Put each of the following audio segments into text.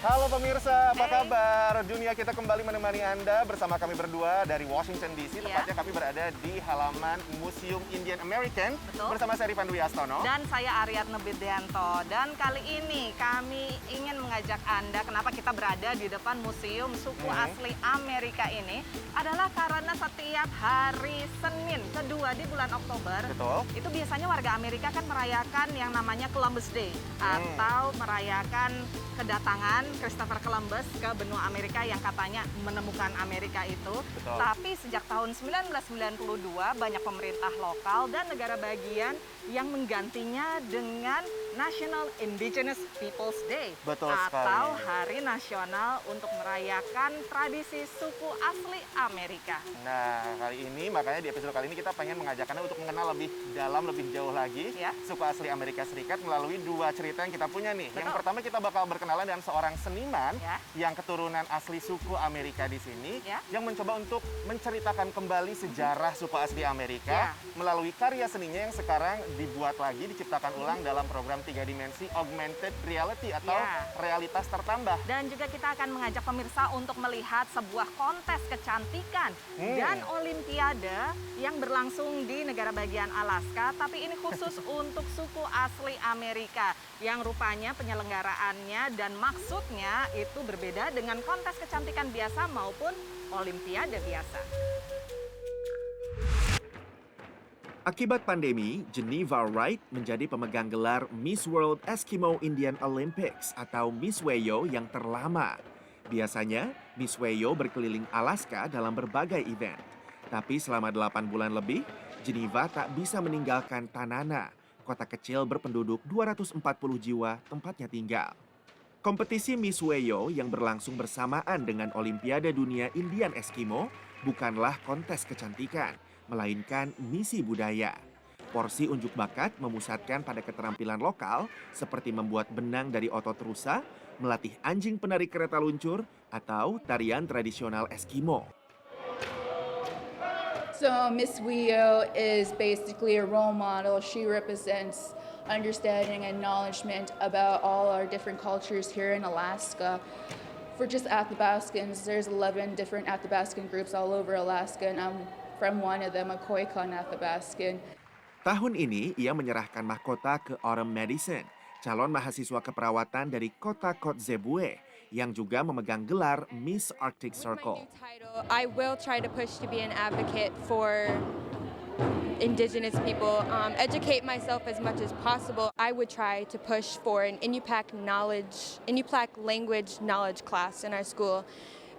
Halo pemirsa, apa kabar? Dunia kita kembali menemani Anda bersama kami berdua dari Washington DC. Tepatnya kami berada di halaman Museum Indian American. Betul. Bersama saya Rifan Dwi Astono. Dan saya Aryatna Bidianto. Dan kali ini kami ingin mengajak Anda, kenapa kita berada di depan Museum Suku Asli Amerika ini, adalah karena setiap hari Senin kedua di bulan Oktober, Betul. itu biasanya warga Amerika kan merayakan yang namanya Columbus Day, atau merayakan kedatangan Christopher Columbus ke benua Amerika yang katanya menemukan Amerika itu. Betul. Tapi sejak tahun 1992 banyak pemerintah lokal dan negara bagian yang menggantinya dengan National Indigenous Peoples Day, Betul sekali. atau Hari Nasional untuk merayakan tradisi suku asli Amerika. Nah, kali ini makanya di episode kali ini kita pengen mengajak Anda untuk mengenal lebih dalam, lebih jauh lagi suku asli Amerika Serikat melalui dua cerita yang kita punya nih. Betul. Yang pertama kita bakal berkenalan dengan seorang seniman yang keturunan asli suku Amerika di sini, yang mencoba untuk menceritakan kembali sejarah suku asli Amerika melalui karya seninya yang sekarang dibuat lagi, diciptakan ulang dalam program 3 dimensi augmented reality atau realitas tertambah. Dan juga kita akan mengajak pemirsa untuk melihat sebuah kontes kecantikan dan olimpiade yang berlangsung di negara bagian Alaska, tapi ini khusus untuk suku asli Amerika, yang rupanya penyelenggaraannya dan maksudnya itu berbeda dengan kontes kecantikan biasa maupun olimpiade biasa. Akibat pandemi, Geneva Wright menjadi pemegang gelar Miss World Eskimo Indian Olympics atau Miss Weyo yang terlama. Biasanya, Miss Weyo berkeliling Alaska dalam berbagai event. Tapi selama 8 bulan lebih, Geneva tak bisa meninggalkan Tanana, kota kecil berpenduduk 240 jiwa tempatnya tinggal. Kompetisi Miss Weyo yang berlangsung bersamaan dengan Olimpiade Dunia Indian Eskimo bukanlah kontes kecantikan, melainkan misi budaya. Porsi unjuk bakat memusatkan pada keterampilan lokal seperti membuat benang dari otot rusa, melatih anjing penarik kereta luncur, atau tarian tradisional Eskimo. So Miss Weo is basically a role model. She represents understanding and acknowledgement about all our different cultures here in Alaska. For just Athabascans, there's 11 different Athabascan groups all over Alaska, and I'm from one of them, a Koyukon Athabascan. Tahun ini, ia menyerahkan mahkota ke Autumn Madison, calon mahasiswa keperawatan dari kota Kotzebue, yang juga memegang gelar Miss Arctic Circle. I will try to push to be an advocate for Indigenous people, educate myself as much as possible. I would try to push for an Inupiaq language knowledge class in our school,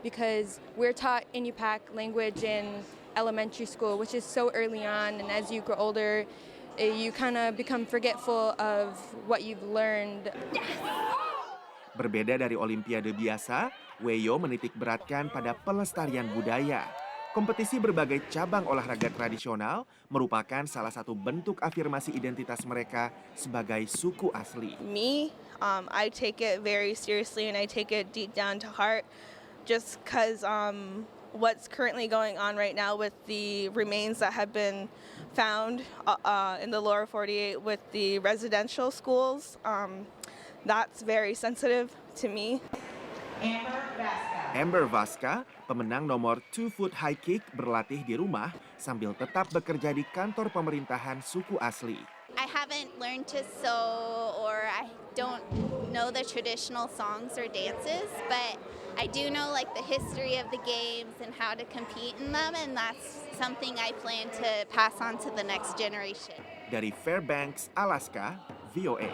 because we're taught Inupiaq language in elementary school, which is so early on, and as you grow older, you kind of become forgetful of what you've learned. Berbeda dari Olimpiade biasa, Weyo menitik beratkan pada pelestarian budaya. Kompetisi berbagai cabang olahraga tradisional merupakan salah satu bentuk afirmasi identitas mereka sebagai suku asli. Me, I take it very seriously and I take it deep down to heart, just because what's currently going on right now with the remains that have been found in the lower 48 with the residential schools. That's very sensitive to me. Amber Vaska, pemenang nomor 2-foot high kick, berlatih di rumah sambil tetap bekerja di kantor pemerintahan suku asli. I haven't learned to sew, or I don't know the traditional songs or dances, but I do know like the history of the games and how to compete in them, and that's something I plan to pass on to the next generation. Dari Fairbanks, Alaska, VOA.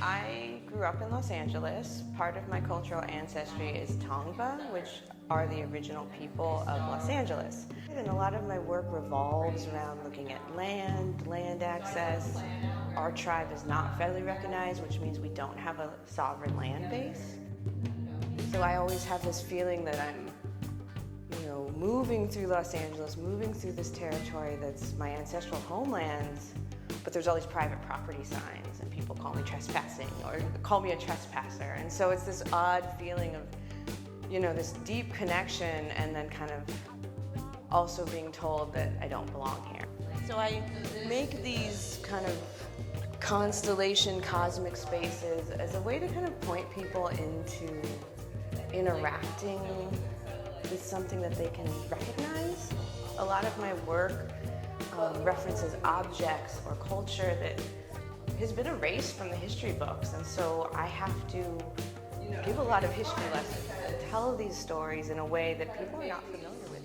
I grew up in Los Angeles. Part of my cultural ancestry is Tongva, which are the original people of Los Angeles. And a lot of my work revolves around looking at land access. Our tribe is not federally recognized, which means we don't have a sovereign land base. So I always have this feeling that I'm, moving through Los Angeles, moving through this territory that's my ancestral homelands, but there's all these private property signs and people call me trespassing or call me a trespasser. And so it's this odd feeling of, this deep connection and then kind of also being told that I don't belong here. So I make these kind of constellation cosmic spaces as a way to kind of point people into interacting with something that they can recognize. A lot of my work references objects or culture that has been erased from the history books, and so I have to give a lot of history lessons and tell these stories in a way that people are not familiar with.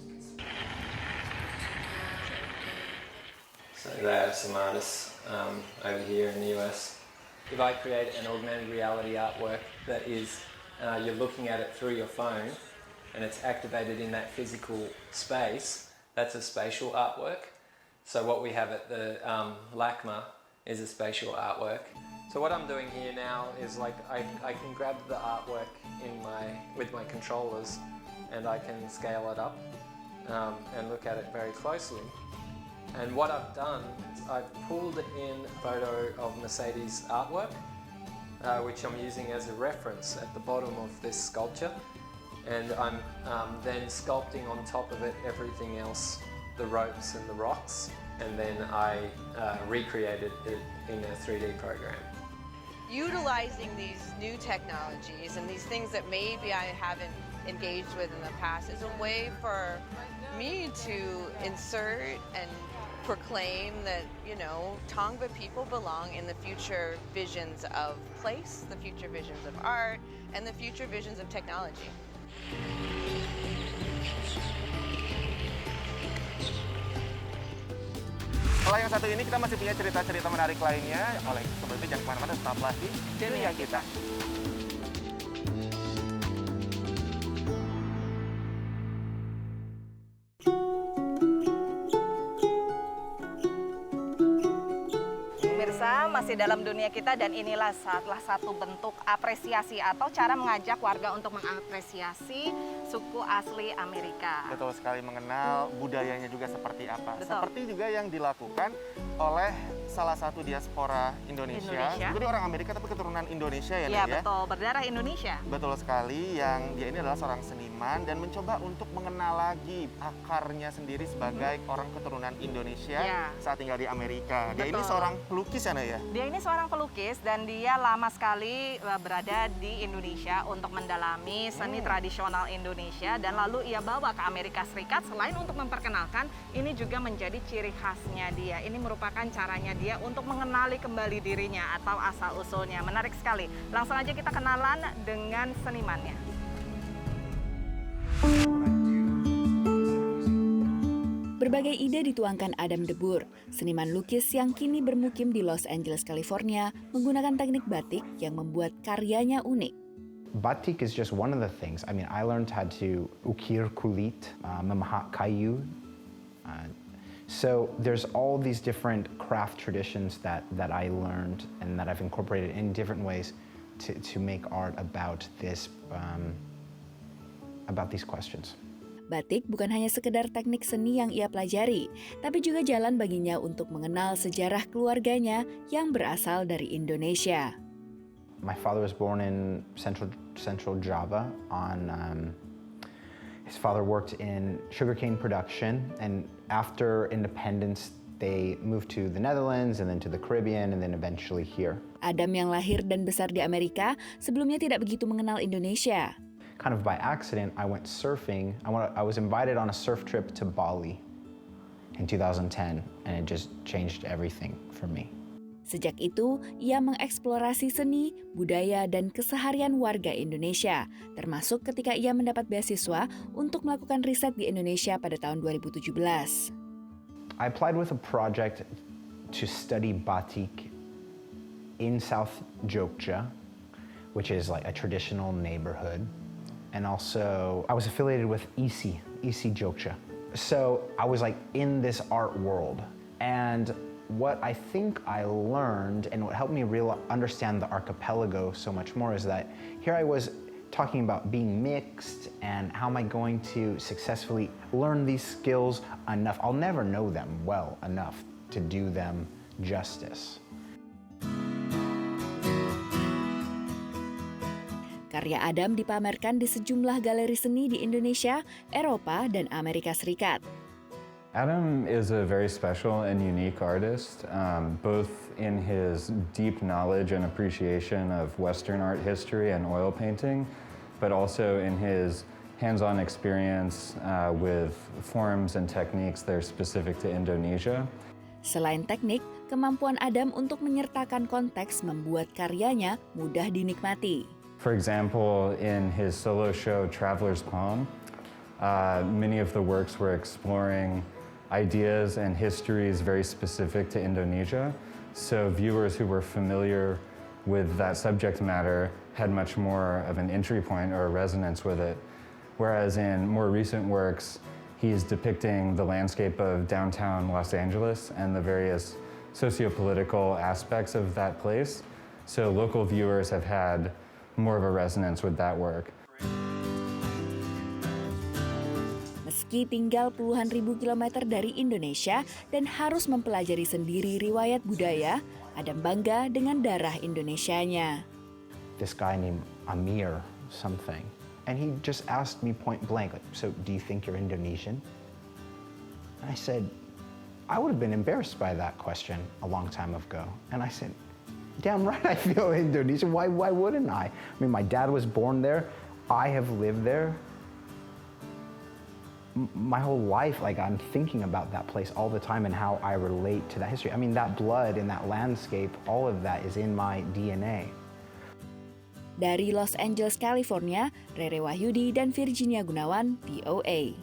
So they have some artists over here in the US. If I create an augmented reality artwork that is, you're looking at it through your phone and it's activated in that physical space, that's a spatial artwork. So what we have at the LACMA is a spatial artwork. So what I'm doing here now is like I can grab the artwork with my controllers and I can scale it up and look at it very closely. And what I've done is I've pulled in a photo of Mercedes' artwork, which I'm using as a reference at the bottom of this sculpture. And I'm then sculpting on top of it everything else, the ropes and the rocks, and then I recreated it in a 3D program. Utilizing these new technologies and these things that maybe I haven't engaged with in the past is a way for me to insert and proclaim that, you know, Tongva people belong in the future visions of place, the future visions of art, and the future visions of technology. Kalau yang satu ini kita masih punya cerita-cerita menarik lainnya. Oleh sebab itu jangan kemana-mana, tetaplah di Dunia Kita. Pemirsa, masih dalam Dunia Kita dan inilah salah satu bentuk apresiasi atau cara mengajak warga untuk mengapresiasi suku asli Amerika. Betul sekali, mengenal budayanya juga seperti apa. Betul. Seperti juga yang dilakukan oleh salah satu diaspora Indonesia. Jadi orang Amerika tapi keturunan Indonesia ya, Iya, Nek, ya? betul, berdarah Indonesia. Betul sekali, yang dia ini adalah seorang seniman dan mencoba untuk mengenal lagi akarnya sendiri sebagai orang keturunan Indonesia saat tinggal di Amerika. Dia ini seorang pelukis ya, Nek, ya? Dia ini seorang pelukis dan dia lama sekali berada di Indonesia untuk mendalami seni tradisional Indonesia dan lalu ia bawa ke Amerika Serikat. Selain untuk memperkenalkan, ini juga menjadi ciri khasnya dia. Ini merupakan caranya dia untuk mengenali kembali dirinya atau asal-usulnya. Menarik sekali. Langsung aja kita kenalan dengan senimannya. Berbagai ide dituangkan Adam DeBoer, seniman lukis yang kini bermukim di Los Angeles, California, menggunakan teknik batik yang membuat karyanya unik. Batik is just one of the things. I mean, I learned how to ukir kulit, memahat kayu. So there's all these different craft traditions that I learned and that I've incorporated in different ways to make art about this, about these questions. Batik bukan hanya sekedar teknik seni yang ia pelajari, tapi juga jalan baginya untuk mengenal sejarah keluarganya yang berasal dari Indonesia. My father was born in central Java. His father worked in sugarcane production, and after independence, they moved to the Netherlands and then to the Caribbean and then eventually here. Adam yang lahir dan besar di Amerika sebelumnya tidak begitu mengenal Indonesia. Kind of by accident, I went surfing. I was invited on a surf trip to Bali in 2010, and it just changed everything for me. Sejak itu, ia mengeksplorasi seni, budaya, dan keseharian warga Indonesia, termasuk ketika ia mendapat beasiswa untuk melakukan riset di Indonesia pada tahun 2017. I applied with a project to study batik in South Jogja, which is like a traditional neighborhood. And also, I was affiliated with ISI Jogja. So I was like in this art world. And what I think I learned and what helped me understand the archipelago so much more is that here I was talking about being mixed and how am I going to successfully learn these skills enough. I'll never know them well enough to do them justice. Karya Adam dipamerkan di sejumlah galeri seni di Indonesia, Eropa, dan Amerika Serikat. Adam is a very special and unique artist, both in his deep knowledge and appreciation of Western art history and oil painting, but also in his hands-on experience with forms and techniques that are specific to Indonesia. Selain teknik, kemampuan Adam untuk menyertakan konteks membuat karyanya mudah dinikmati. For example, in his solo show Traveler's Palm, many of the works were exploring ideas and histories very specific to Indonesia. So viewers who were familiar with that subject matter had much more of an entry point or a resonance with it. Whereas in more recent works, he's depicting the landscape of downtown Los Angeles and the various socio-political aspects of that place. So local viewers have had more of a resonance with that work. Meski tinggal puluhan ribu kilometer dari Indonesia dan harus mempelajari sendiri riwayat budaya, Adam bangga dengan darah Indonesianya. This guy named Amir something, and he just asked me point blank, like, so do you think you're Indonesian? And I said, I would have been embarrassed by that question a long time ago. And I said, damn right I feel Indonesian. Why wouldn't I? I mean, my dad was born there. I have lived there. My whole life, like, I'm thinking about that place all the time and how I relate to that history. I mean, that blood and that landscape, all of that is in my DNA. Dari Los Angeles, California, Rere Wahyudi dan Virginia Gunawan, VOA.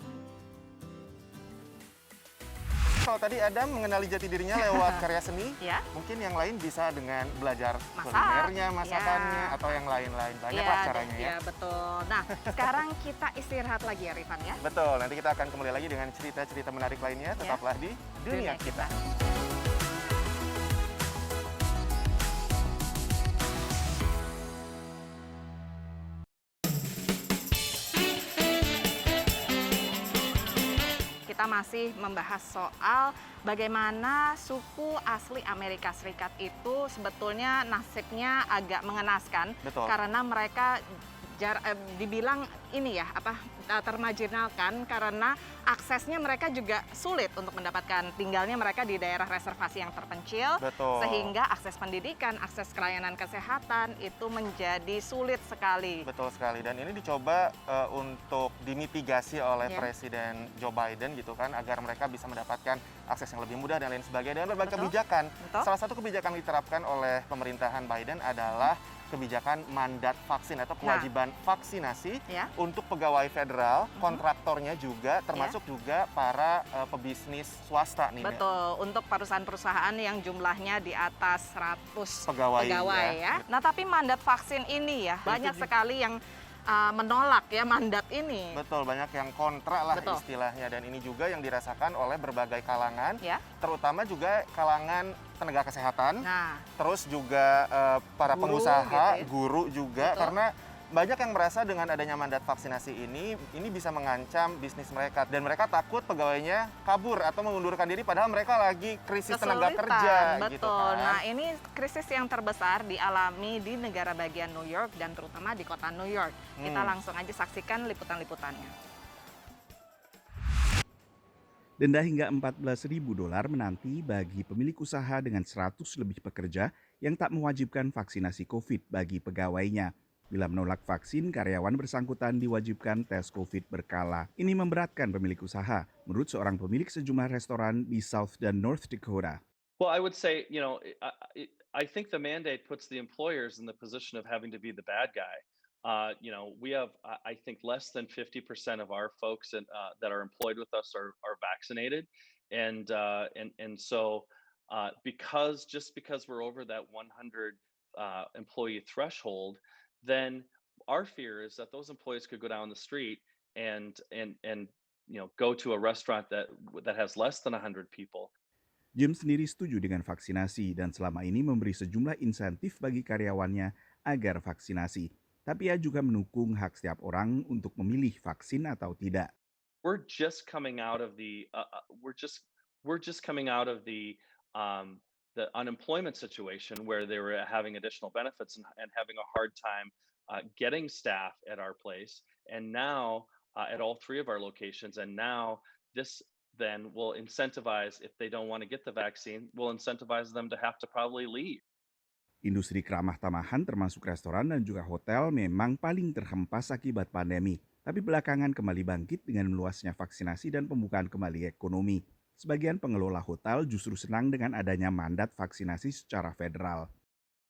Kalau tadi Adam mengenali jati dirinya lewat karya seni, mungkin yang lain bisa dengan belajar kulinernya, masakannya, atau yang lain-lain. Banyaklah caranya ya. Ya, betul. Nah, sekarang kita istirahat lagi ya, Rifan ya. Betul, nanti kita akan kembali lagi dengan cerita-cerita menarik lainnya. Tetaplah di Dunia Kita. Kita masih membahas soal bagaimana suku asli Amerika Serikat itu sebetulnya nasibnya agak mengenaskan. Betul. Karena mereka dibilang ini ya termarginalkan karena aksesnya mereka juga sulit untuk mendapatkan, tinggalnya mereka di daerah reservasi yang terpencil. Betul. Sehingga akses pendidikan, akses layanan kesehatan itu menjadi sulit sekali. Betul sekali, dan ini dicoba untuk dimitigasi oleh Presiden Joe Biden gitu kan, agar mereka bisa mendapatkan akses yang lebih mudah dan lain sebagainya, dan berbagai kebijakan. Salah satu kebijakan yang diterapkan oleh pemerintahan Biden adalah kebijakan mandat vaksin atau kewajiban vaksinasi untuk pegawai federal, kontraktornya juga, termasuk juga para pebisnis swasta nih. Betul, untuk perusahaan-perusahaan yang jumlahnya di atas 100 pegawai ya. Nah, tapi mandat vaksin ini ya, banyak sekali yang menolak ya mandat ini. Betul, banyak yang kontra lah istilahnya, dan ini juga yang dirasakan oleh berbagai kalangan, terutama juga kalangan tenaga kesehatan, terus juga para pengusaha, guru juga, karena banyak yang merasa dengan adanya mandat vaksinasi ini bisa mengancam bisnis mereka, dan mereka takut pegawainya kabur atau mengundurkan diri padahal mereka lagi krisis tenaga kerja. Betul. Gitu kan. Nah, ini krisis yang terbesar dialami di negara bagian New York dan terutama di kota New York. Kita langsung aja saksikan liputan-liputannya. Denda hingga $14.000 menanti bagi pemilik usaha dengan 100 lebih pekerja yang tak mewajibkan vaksinasi COVID bagi pegawainya. Bila menolak vaksin, karyawan bersangkutan diwajibkan tes COVID berkala. Ini memberatkan pemilik usaha, menurut seorang pemilik sejumlah restoran di South dan North Dakota. Well, I would say, I think the mandate puts the employers in the position of having to be the bad guy. We have, I think, less than 50% of our folks that are employed with us are vaccinated, and so because we're over that 100 employee threshold, then our fear is that those employees could go down the street and go to a restaurant that has less than 100 people. Jim sendiri setuju dengan vaksinasi dan selama ini memberi sejumlah insentif bagi karyawannya agar vaksinasi. Tapi ia juga mendukung hak setiap orang untuk memilih vaksin atau tidak. We're just coming out of the unemployment situation where they were having additional benefits and having a hard time getting staff at our place, and now at all three of our locations, and now then we'll incentivize, if they don't want to get the vaccine, we'll incentivize them to have to probably leave. Industri keramah tamahan termasuk restoran dan juga hotel memang paling terhempas akibat pandemi. Tapi belakangan kembali bangkit dengan meluasnya vaksinasi dan pembukaan kembali ekonomi. Sebagian pengelola hotel justru senang dengan adanya mandat vaksinasi secara federal.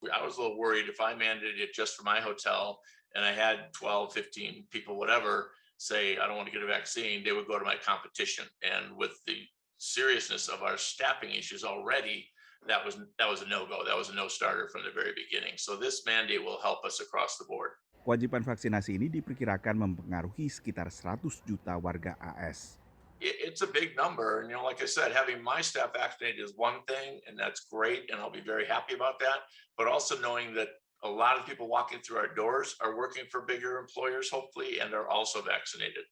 I was a little worried if I mandated it just for my hotel and I had 12, 15 people, whatever, say I don't want to get a vaccine, they would go to my competition. And with the seriousness of our staffing issues already, that was a no-go. That was a no-starter from the very beginning. So this mandate will help us across the board. Kewajiban vaksinasi ini diperkirakan mempengaruhi sekitar 100 juta warga AS. It's a big number, and like I said, having my staff vaccinated is one thing, and that's great, and I'll be very happy about that. But also knowing that a lot of people walking through our doors are working for bigger employers, hopefully, and are also vaccinated.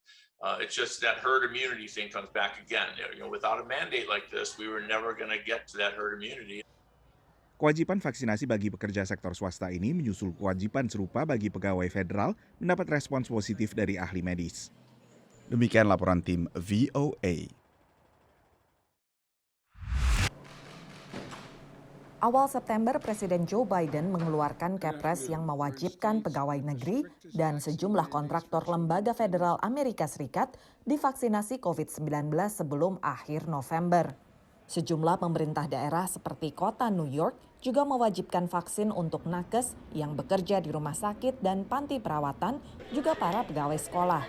It's just that herd immunity thing comes back again. Without a mandate like this, we were never going to get to that herd immunity. Kewajiban vaksinasi bagi pekerja sektor swasta ini menyusul kewajiban serupa bagi pegawai federal mendapat respons positif dari ahli medis. Demikian laporan tim VOA. Awal September, Presiden Joe Biden mengeluarkan Kepres yang mewajibkan pegawai negeri dan sejumlah kontraktor lembaga federal Amerika Serikat divaksinasi COVID-19 sebelum akhir November. Sejumlah pemerintah daerah seperti kota New York juga mewajibkan vaksin untuk nakes yang bekerja di rumah sakit dan panti perawatan, juga para pegawai sekolah.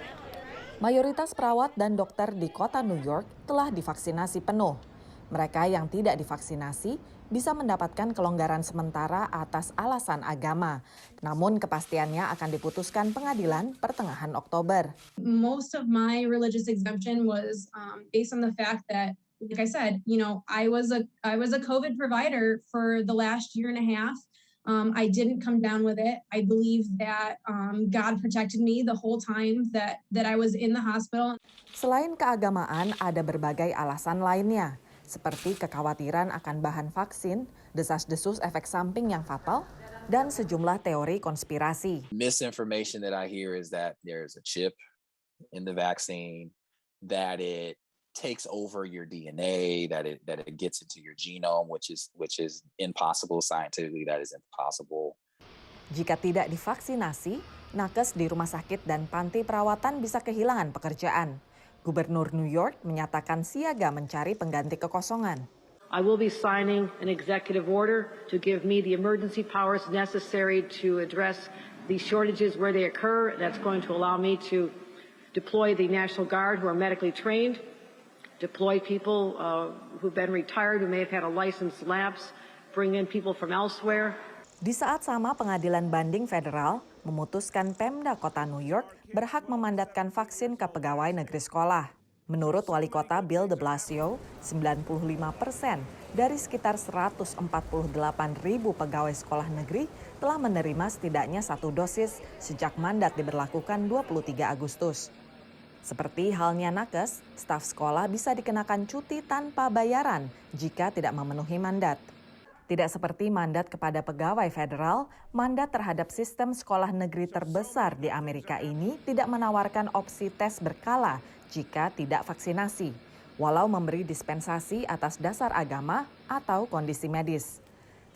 Mayoritas perawat dan dokter di kota New York telah divaksinasi penuh. Mereka yang tidak divaksinasi bisa mendapatkan kelonggaran sementara atas alasan agama. Namun kepastiannya akan diputuskan pengadilan pertengahan Oktober. Most of my religious exemption was based on the fact that, like I said, I was a COVID provider for the last year and a half. I didn't come down with it. I believe that God protected me the whole time that I was in the hospital. Selain keagamaan, ada berbagai alasan lainnya, seperti kekhawatiran akan bahan vaksin, desas-desus efek samping yang fatal, dan sejumlah teori konspirasi. Misinformation that I hear is that there's a chip in the vaccine, that it takes over your DNA, that it gets into your genome, which is impossible scientifically. That is impossible. Jika tidak divaksinasi, nakes di rumah sakit dan panti perawatan bisa kehilangan pekerjaan. Gubernur New York menyatakan siaga mencari pengganti kekosongan. I will be signing an executive order to give me the emergency powers necessary to address the shortages where they occur. That's going to allow me to deploy the National Guard who are medically trained, deploy people who've been retired who may have had a license lapse, bring in people from elsewhere. Di saat sama, pengadilan banding federal memutuskan Pemda Kota New York berhak memandatkan vaksin ke pegawai negeri sekolah. Menurut Wali Kota Bill de Blasio, 95% dari sekitar 148.000 pegawai sekolah negeri telah menerima setidaknya 1 dosis sejak mandat diberlakukan 23 Agustus. Seperti halnya nakes, staf sekolah bisa dikenakan cuti tanpa bayaran jika tidak memenuhi mandat. Tidak seperti mandat kepada pegawai federal, mandat terhadap sistem sekolah negeri terbesar di Amerika ini tidak menawarkan opsi tes berkala jika tidak vaksinasi, walau memberi dispensasi atas dasar agama atau kondisi medis.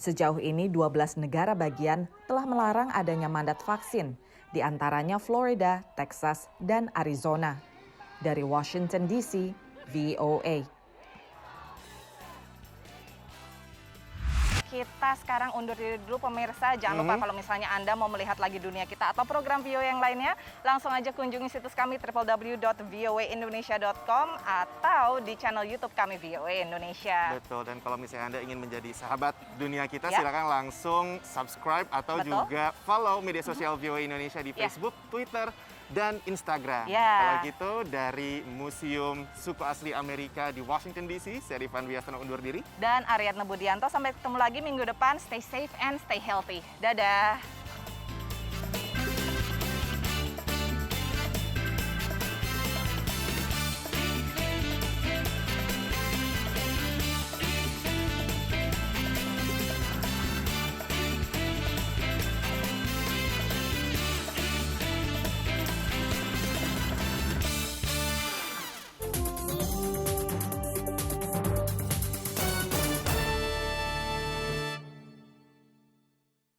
Sejauh ini 12 negara bagian telah melarang adanya mandat vaksin, di antaranya Florida, Texas, dan Arizona. Dari Washington DC, VOA. Kita sekarang undur diri dulu pemirsa. Jangan lupa kalau misalnya Anda mau melihat lagi dunia kita atau program VOA yang lainnya, langsung aja kunjungi situs kami www.voaindonesia.com atau di channel YouTube kami VOA Indonesia. Betul, dan kalau misalnya Anda ingin menjadi sahabat dunia kita, silakan langsung subscribe atau juga follow media sosial VOA Indonesia di Facebook, Twitter, dan Instagram. Kalau gitu, dari Museum Suku Asli Amerika di Washington DC, saya Rifan Wiastono undur diri. Dan Ariadna Budianto, sampai ketemu lagi minggu depan. Stay safe and stay healthy. Dadah!